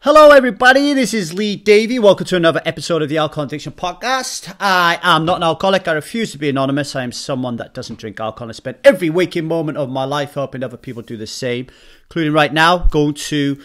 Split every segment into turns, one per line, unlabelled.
Hello everybody, this is Lee Davey. Welcome to another episode of the Alcohol Addiction Podcast. I am not an alcoholic. I refuse to be anonymous. I am someone that doesn't drink alcohol. I spend every waking moment of my life helping other people do the same, including right now, going to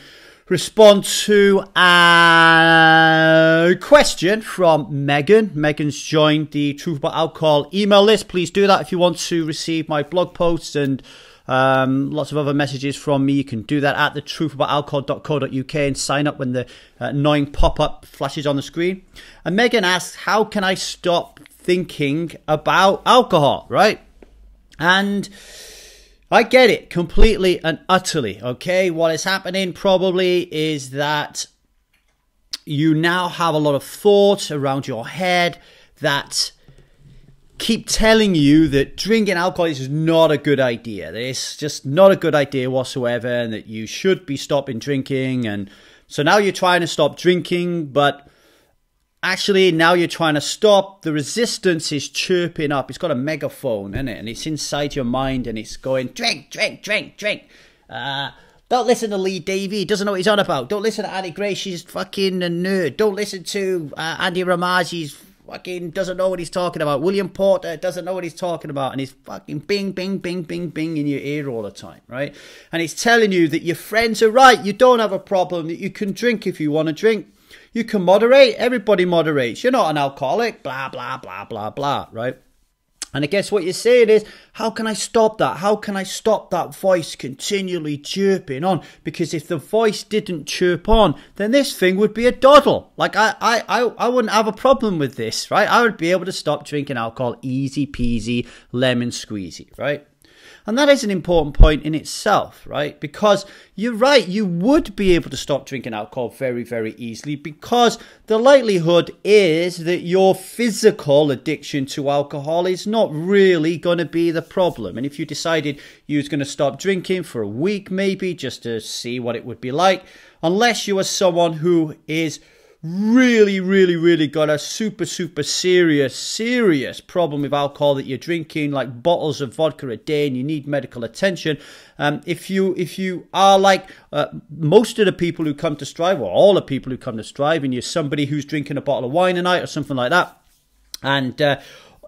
respond to a question from Megan. Megan's joined the Truth About Alcohol email list. Please do that if you want to receive my blog posts and lots of other messages from me. You can do that at thetruthaboutalcohol.co.uk and sign up when the annoying pop-up flashes on the screen. And Megan asks, how can I stop thinking about alcohol, right? And I get it completely and utterly, okay? What is happening probably is that you now have a lot of thoughts around your head that keep telling you that drinking alcohol is not a good idea. That it's just not a good idea whatsoever, and that you should be stopping drinking. And so now you're trying to stop drinking, but actually now you're trying to stop. The resistance is chirping up. It's got a megaphone, isn't it? And it's inside your mind, and it's going, drink, drink, drink, drink. Don't listen to Lee Davey. He doesn't know what he's on about. Don't listen to Annie Gray. She's fucking a nerd. Don't listen to Andy Ramazi's fucking doesn't know what he's talking about. William Porter doesn't know what he's talking about, and he's fucking bing, bing, bing, bing, bing in your ear all the time, right? And he's telling you that your friends are right. You don't have a problem, that you can drink if you want to drink. You can moderate. Everybody moderates. You're not an alcoholic. Blah, blah, blah, blah, blah, right? And I guess what you're saying is, how can I stop that? How can I stop that voice continually chirping on? Because if the voice didn't chirp on, then this thing would be a doddle. Like, I wouldn't have a problem with this, right? I would be able to stop drinking alcohol easy peasy, lemon squeezy, right? And that is an important point in itself, right? Because you're right, you would be able to stop drinking alcohol very, very easily, because the likelihood is that your physical addiction to alcohol is not really going to be the problem. And if you decided you was going to stop drinking for a week, maybe just to see what it would be like, unless you are someone who is really got a super serious problem with alcohol, that you're drinking like bottles of vodka a day and you need medical attention. If you are like most of the people who come to Strive, or all the people who come to Strive, and you're somebody who's drinking a bottle of wine a night or something like that, and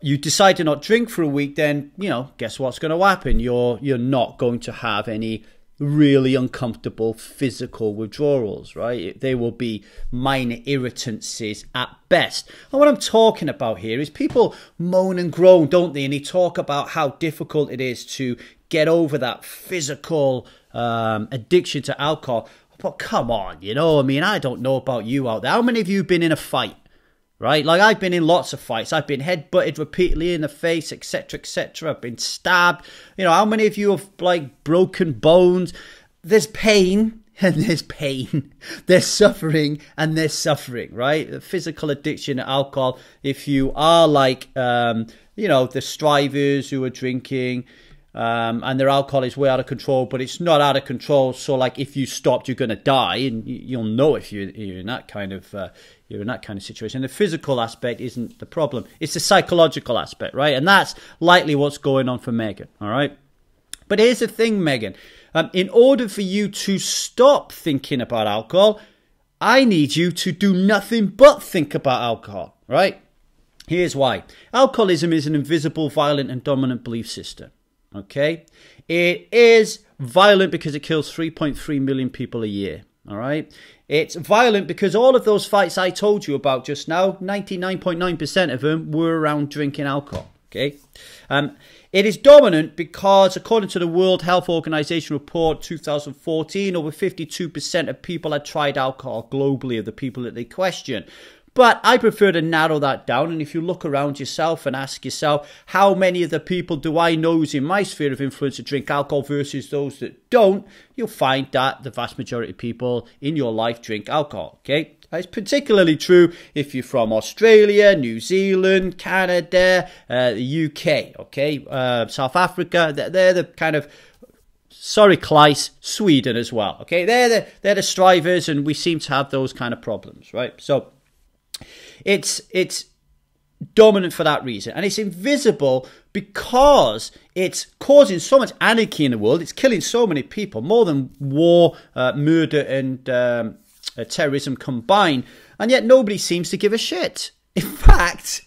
you decide to not drink for a week, then, you know, guess what's going to happen? You're not going to have any really uncomfortable physical withdrawals, right? They will be minor irritances at best. And what I'm talking about here is people moan and groan, don't they? And they talk about how difficult it is to get over that physical addiction to alcohol. But come on, you know, I mean, I don't know about you out there. How many of you have been in a fight? Right? Like, I've been in lots of fights. I've been headbutted repeatedly in the face, etc., etc. I've been stabbed. You know, how many of you have, like, broken bones? There's pain and there's pain. There's suffering and there's suffering, right? The physical addiction to alcohol, if you are like, you know, the strivers who are drinking, and their alcohol is way out of control, but it's not out of control. So, like, if you stopped, you're going to die, and you'll know if you're in that kind of situation. The physical aspect isn't the problem; it's the psychological aspect, right? And that's likely what's going on for Megan. All right, but here's the thing, Megan. In order for you to stop thinking about alcohol, I need you to do nothing but think about alcohol. Right? Here's why: alcoholism is an invisible, violent, and dominant belief system. Okay, it is violent because it kills 3.3 million people a year. All right, it's violent because all of those fights I told you about just now, 99.9% of them were around drinking alcohol. Okay, it is dominant because, according to the World Health Organization report 2014, over 52% of people had tried alcohol globally, of the people that they questioned. But I prefer to narrow that down, and if you look around yourself and ask yourself, how many of the people do I know who's in my sphere of influence that drink alcohol versus those that don't, you'll find that the vast majority of people in your life drink alcohol, okay? It's particularly true if you're from Australia, New Zealand, Canada, the UK, okay? South Africa, they're the kind of, sorry, Kleist, Sweden as well, okay? They're the strivers, and we seem to have those kind of problems, right? So it's dominant for that reason, and it's invisible because it's causing so much anarchy in the world. It's killing so many people, more than war, murder, and terrorism combined, and yet nobody seems to give a shit. In fact,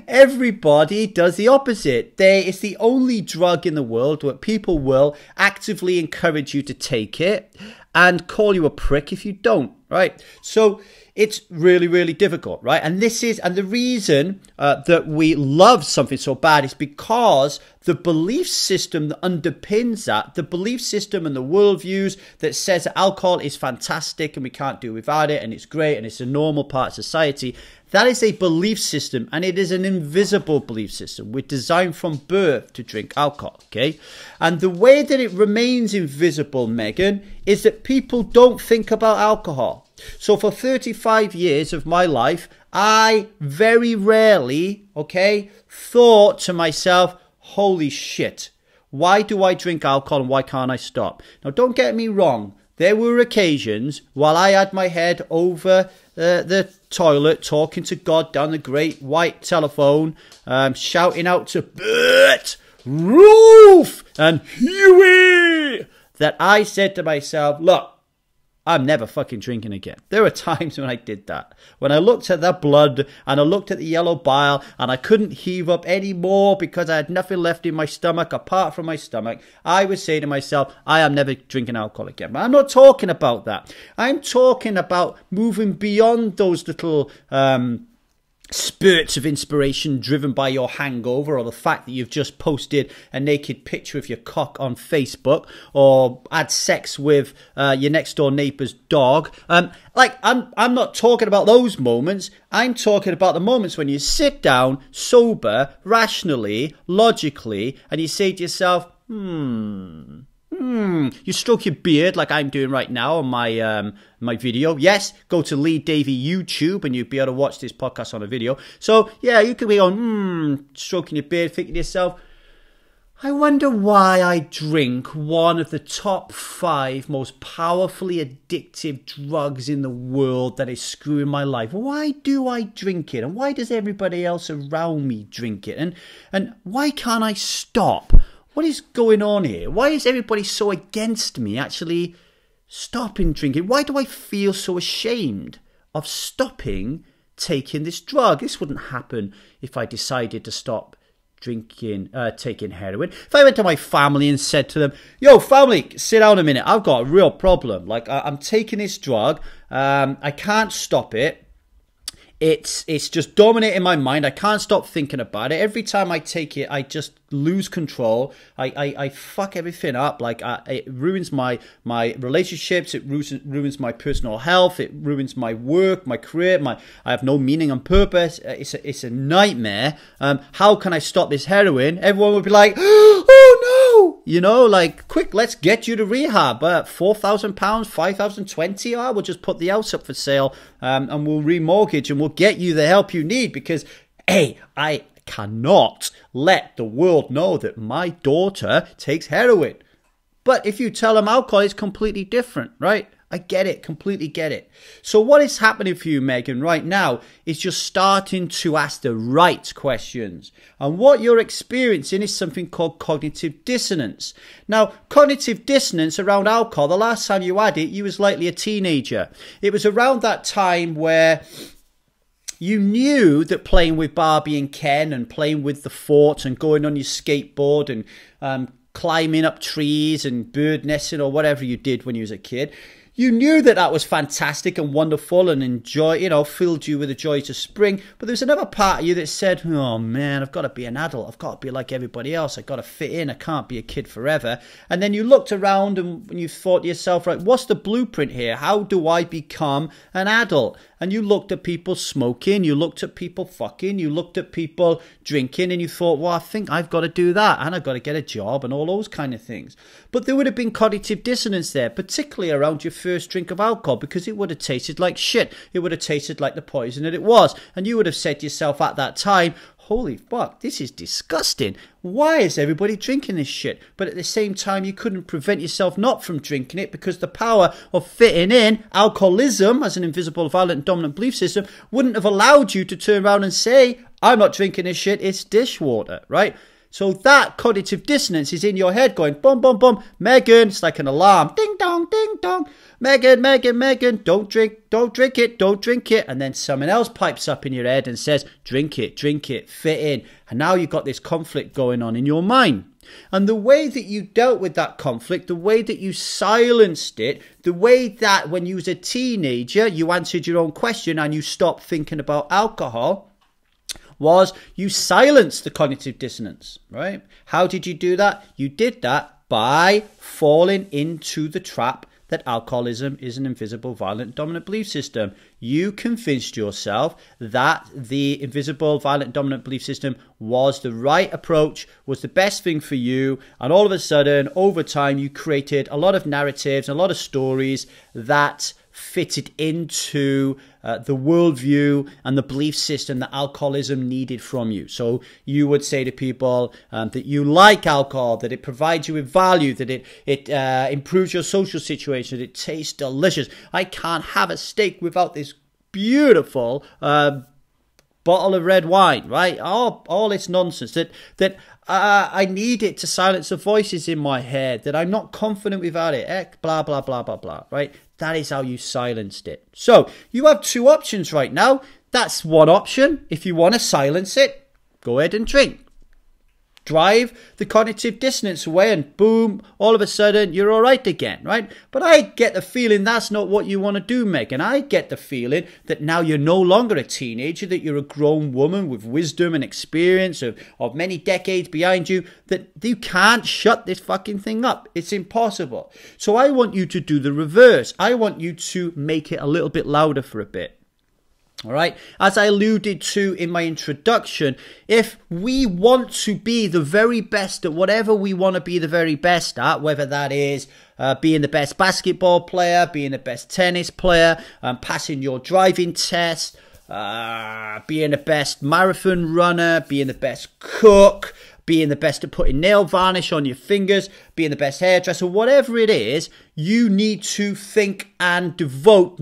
everybody does the opposite. It's the only drug in the world where people will actively encourage you to take it and call you a prick if you don't, right? So it's really, really difficult, right? And the reason that we love something so bad is because the belief system that underpins that, the belief system and the worldviews that says that alcohol is fantastic and we can't do without it and it's great and it's a normal part of society, that is a belief system, and it is an invisible belief system. We're designed from birth to drink alcohol, okay? And the way that it remains invisible, Megan, is that people don't think about alcohol. So for 35 years of my life, I very rarely, okay, thought to myself, holy shit, why do I drink alcohol and why can't I stop? Now, don't get me wrong. There were occasions while I had my head over the toilet, talking to God down the great white telephone, shouting out to Bert, Rolf, and Huey, that I said to myself, look, I'm never fucking drinking again. There were times when I did that. When I looked at that blood and I looked at the yellow bile and I couldn't heave up anymore because I had nothing left in my stomach apart from my stomach, I would say to myself, I am never drinking alcohol again. But I'm not talking about that. I'm talking about moving beyond those little spurts of inspiration driven by your hangover or the fact that you've just posted a naked picture of your cock on Facebook or had sex with your next door neighbour's dog. I'm not talking about those moments. I'm talking about the moments when you sit down sober, rationally, logically, and you say to yourself, you stroke your beard like I'm doing right now on my video. Yes, go to Lee Davey YouTube and you'll be able to watch this podcast on a video. So, yeah, you could be on, stroking your beard, thinking to yourself, I wonder why I drink one of the top 5 most powerfully addictive drugs in the world that is screwing my life. Why do I drink it? And why does everybody else around me drink it? And why can't I stop? What is going on here? Why is everybody so against me actually stopping drinking? Why do I feel so ashamed of stopping taking this drug? This wouldn't happen if I decided to stop taking heroin. If I went to my family and said to them, yo, family, sit down a minute. I've got a real problem. Like, I'm taking this drug. I can't stop it. It's just dominating my mind. I can't stop thinking about it. Every time I take it, I just lose control. I fuck everything up. Like, it ruins my relationships. It ruins my personal health. It ruins my work, my career. I have no meaning and purpose. It's a nightmare. How can I stop this heroin? Everyone would be like, oh no! You know, like, quick, let's get you to rehab. £4,000, $5,020. We'll just put the house up for sale, and we'll remortgage, and we'll get you the help you need because, hey, I cannot let the world know that my daughter takes heroin. But if you tell them alcohol is completely different, right? I get it, completely get it. So what is happening for you, Megan, right now is just starting to ask the right questions. And what you're experiencing is something called cognitive dissonance. Now, cognitive dissonance around alcohol, the last time you had it, you was likely a teenager. It was around that time where you knew that playing with Barbie and Ken and playing with the fort and going on your skateboard and climbing up trees and bird nesting or whatever you did when you was a kid, you knew that that was fantastic and wonderful and filled you with the joy to spring. But there was another part of you that said, oh man, I've got to be an adult. I've got to be like everybody else. I've got to fit in. I can't be a kid forever. And then you looked around and you thought to yourself, right, what's the blueprint here? How do I become an adult? And you looked at people smoking, you looked at people fucking, you looked at people drinking, and you thought, well, I think I've got to do that, and I've got to get a job, and all those kind of things. But there would have been cognitive dissonance there, particularly around your first drink of alcohol, because it would have tasted like shit. It would have tasted like the poison that it was. And you would have said to yourself at that time, holy fuck, this is disgusting. Why is everybody drinking this shit? But at the same time, you couldn't prevent yourself not from drinking it because the power of fitting in, alcoholism as an invisible, violent, and dominant belief system, wouldn't have allowed you to turn around and say, I'm not drinking this shit, it's dishwater, right? So that cognitive dissonance is in your head going, bum, bum, bum. Megan, it's like an alarm. Ding, dong, ding, dong. Megan, Megan, Megan, don't drink it, don't drink it. And then someone else pipes up in your head and says, drink it, fit in. And now you've got this conflict going on in your mind. And the way that you dealt with that conflict, the way that you silenced it, the way that when you was a teenager, you answered your own question and you stopped thinking about alcohol, was you silenced the cognitive dissonance, right? How did you do that? You did that by falling into the trap that alcoholism is an invisible, violent, dominant belief system. You convinced yourself that the invisible, violent, dominant belief system was the right approach, was the best thing for you. And all of a sudden, over time, you created a lot of narratives, a lot of stories that fitted into the worldview and the belief system that alcoholism needed from you. So you would say to people that you like alcohol, that it provides you with value, that it improves your social situation, that it tastes delicious. I can't have a steak without this beautiful bottle of red wine, right? All this nonsense that I need it to silence the voices in my head, that I'm not confident without it, blah, blah, blah, blah, blah, right? That is how you silenced it. So you have two options right now. That's one option. If you want to silence it, go ahead and drink. Drive the cognitive dissonance away and boom, all of a sudden you're all right again, right? But I get the feeling that's not what you want to do, Megan. I get the feeling that now you're no longer a teenager, that you're a grown woman with wisdom and experience of many decades behind you, that you can't shut this fucking thing up. It's impossible. So I want you to do the reverse. I want you to make it a little bit louder for a bit. All right, as I alluded to in my introduction, if we want to be the very best at whatever we want to be the very best at, whether that is being the best basketball player, being the best tennis player, passing your driving test, being the best marathon runner, being the best cook, being the best at putting nail varnish on your fingers, being the best hairdresser, whatever it is, you need to think and devote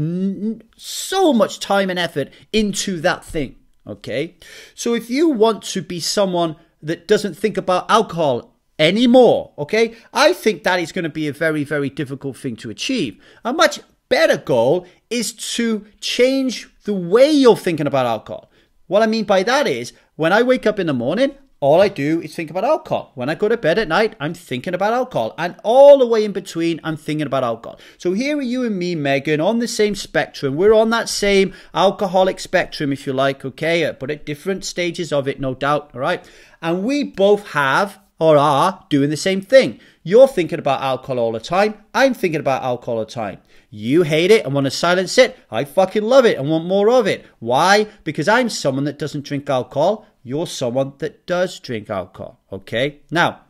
so much time and effort into that thing, okay? So if you want to be someone that doesn't think about alcohol anymore, okay, I think that is going to be a very, very difficult thing to achieve. A much better goal is to change the way you're thinking about alcohol. What I mean by that is, when I wake up in the morning, all I do is think about alcohol. When I go to bed at night, I'm thinking about alcohol. And all the way in between, I'm thinking about alcohol. So here are you and me, Megan, on the same spectrum. We're on that same alcoholic spectrum, if you like, okay? But at different stages of it, no doubt, all right? And we both have or are doing the same thing. You're thinking about alcohol all the time. I'm thinking about alcohol all the time. You hate it and want to silence it. I fucking love it and want more of it. Why? Because I'm someone that doesn't drink alcohol. You're someone that does drink alcohol, okay? Now,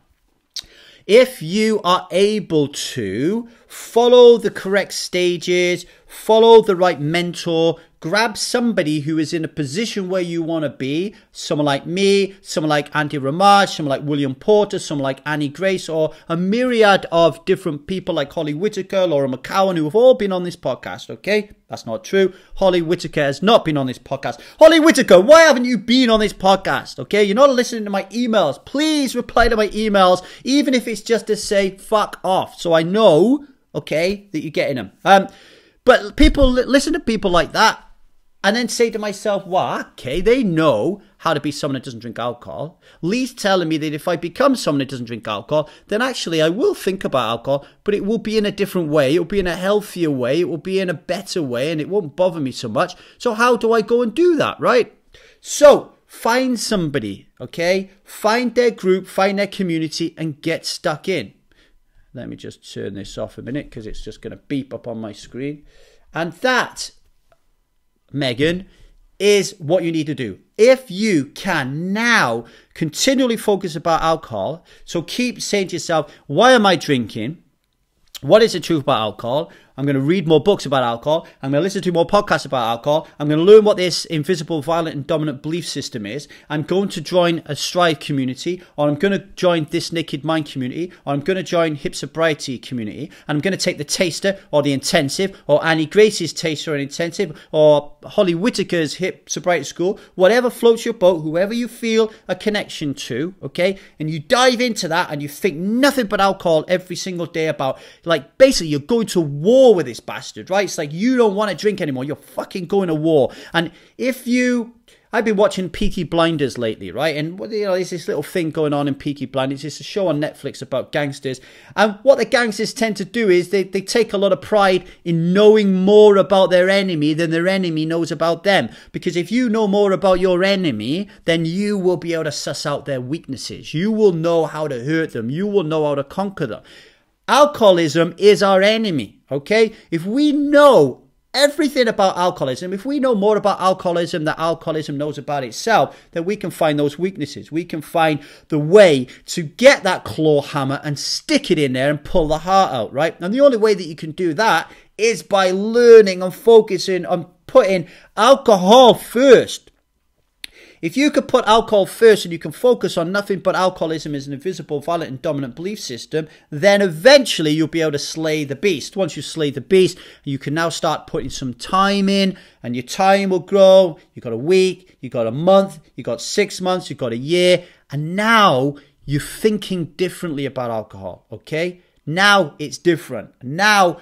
if you are able to follow the correct stages, follow the right mentor, grab somebody who is in a position where you want to be, someone like me, someone like Andy Ramage, someone like William Porter, someone like Annie Grace, or a myriad of different people like Holly Whitaker, Laura McCowan, who have all been on this podcast, okay? That's not true. Holly Whitaker has not been on this podcast. Holly Whitaker, why haven't you been on this podcast, okay? You're not listening to my emails. Please reply to my emails, even if it's just to say fuck off, so I know, okay, that you're getting them. But people listen to people like that and then say to myself, well, okay, they know how to be someone that doesn't drink alcohol. Lee's telling me that if I become someone that doesn't drink alcohol, then actually I will think about alcohol, but it will be in a different way. It will be in a healthier way. It will be in a better way, and it won't bother me so much. So how do I go and do that, right? So find somebody, okay? Find their group, find their community, and get stuck in. Let me just turn this off a minute because it's just going to beep up on my screen. And that, Megan, is what you need to do. If you can now continually focus about alcohol, so keep saying to yourself, why am I drinking? What is the truth about alcohol? I'm going to read more books about alcohol. I'm going to listen to more podcasts about alcohol. I'm going to learn what this invisible, violent, and dominant belief system is. I'm going to join a Strive community, or I'm going to join this Naked Mind community, or I'm going to join Hip Sobriety community, and I'm going to take the taster or the intensive, or Annie Grace's taster and intensive, or Holly Whitaker's Hip Sobriety School, whatever floats your boat, whoever you feel a connection to, okay? And you dive into that and you think nothing but alcohol every single day about, like, basically you're going to war with this bastard, right? It's like you don't want to drink anymore. You're fucking going to war. And I've been watching Peaky Blinders lately, right? And there's this little thing going on in Peaky Blinders. It's a show on Netflix about gangsters. And what the gangsters tend to do is they take a lot of pride in knowing more about their enemy than their enemy knows about them. Because if you know more about your enemy, then you will be able to suss out their weaknesses. You will know how to hurt them. You will know how to conquer them. Alcoholism is our enemy, okay? If we know everything about alcoholism, if we know more about alcoholism than alcoholism knows about itself, then we can find those weaknesses. We can find the way to get that claw hammer and stick it in there and pull the heart out, right? And the only way that you can do that is by learning and focusing on putting alcohol first. If you could put alcohol first and you can focus on nothing but alcoholism as an invisible, violent, and dominant belief system, then eventually you'll be able to slay the beast. Once you slay the beast, you can now start putting some time in, and your time will grow. You've got a week, you've got a month, you've got 6 months, you've got a year, and now you're thinking differently about alcohol, okay? Now it's different. Now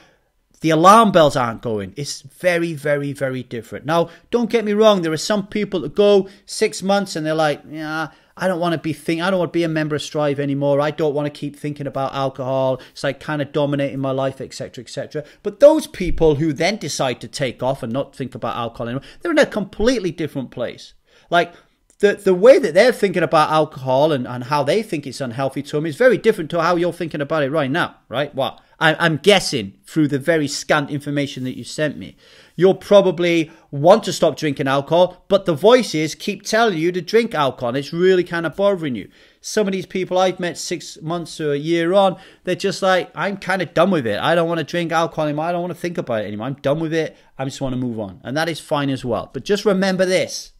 the alarm bells aren't going. It's very, very, very different. Now, don't get me wrong. There are some people that go 6 months and they're like, yeah, I don't want to be a member of Strive anymore. I don't want to keep thinking about alcohol. It's like kind of dominating my life, etc., etc. But those people who then decide to take off and not think about alcohol anymore, they're in a completely different place. Like, the way that they're thinking about alcohol and how they think it's unhealthy to them is very different to how you're thinking about it right now, right? Well, I'm guessing through the very scant information that you sent me. You'll probably want to stop drinking alcohol, but the voices keep telling you to drink alcohol, and it's really kind of bothering you. Some of these people I've met 6 months or a year on, they're just like, I'm kind of done with it. I don't want to drink alcohol anymore. I don't want to think about it anymore. I'm done with it. I just want to move on. And that is fine as well. But just remember this.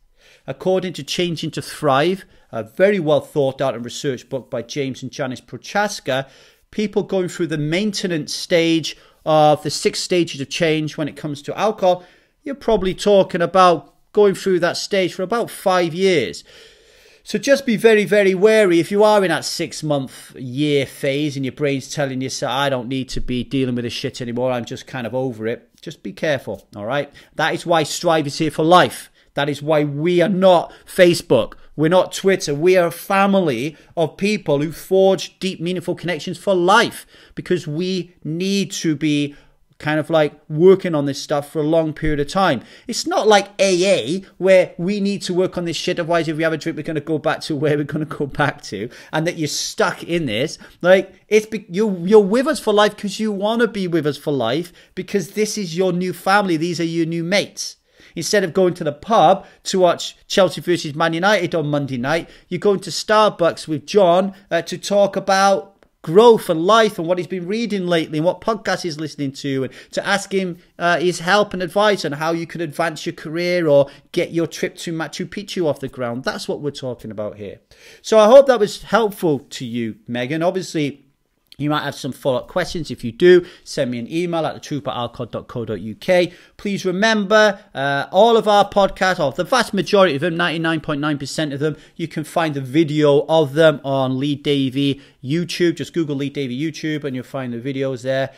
According to Changing to Thrive, a very well thought out and researched book by James and Janice Prochaska, people going through the maintenance stage of the 6 stages of change when it comes to alcohol, you're probably talking about going through that stage for about 5 years. So just be very, very wary if you are in that 6 month, year phase and your brain's telling you, so I don't need to be dealing with this shit anymore. I'm just kind of over it. Just be careful. All right. That is why Strive is here for life. That is why we are not Facebook. We're not Twitter. We are a family of people who forge deep, meaningful connections for life, because we need to be kind of like working on this stuff for a long period of time. It's not like AA where we need to work on this shit. Otherwise, if we have a drink, we're going to go back to where we're going to go back to, and that you're stuck in this. Like, you're with us for life because you want to be with us for life, because this is your new family. These are your new mates. Instead of going to the pub to watch Chelsea versus Man United on Monday night, you're going to Starbucks with John to talk about growth and life and what he's been reading lately and what podcasts he's listening to, and to ask him his help and advice on how you could advance your career or get your trip to Machu Picchu off the ground. That's what we're talking about here. So I hope that was helpful to you, Megan. Obviously, you might have some follow-up questions. If you do, send me an email at thetruthaboutalcohol.co.uk. Please remember, all of our podcasts, or the vast majority of them, 99.9% of them, you can find the video of them on Lee Davey YouTube. Just Google Lee Davey YouTube and you'll find the videos there.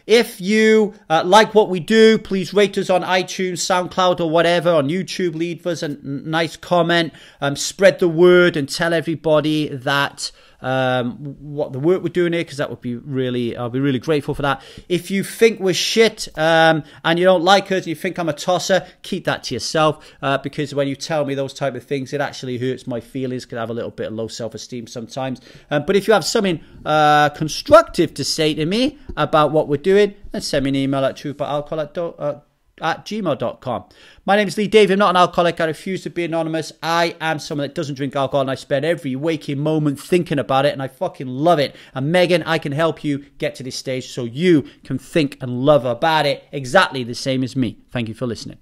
If you like what we do, please rate us on iTunes, SoundCloud, or whatever. On YouTube, leave us a nice comment. Spread the word and tell everybody that what the work we're doing here, because that would be really, I'll be really grateful for that. If you think we're shit and you don't like us and you think I'm a tosser, keep that to yourself, because when you tell me those type of things, it actually hurts my feelings, because I have a little bit of low self-esteem sometimes. But if you have something constructive to say to me about what we're doing, then send me an email at truthboutalcohol @gmail.com. My name is Lee Davey. I'm not an alcoholic. I refuse to be anonymous. I am someone that doesn't drink alcohol, and I spend every waking moment thinking about it, and I fucking love it. And Megan, I can help you get to this stage so you can think and love about it exactly the same as me. Thank you for listening.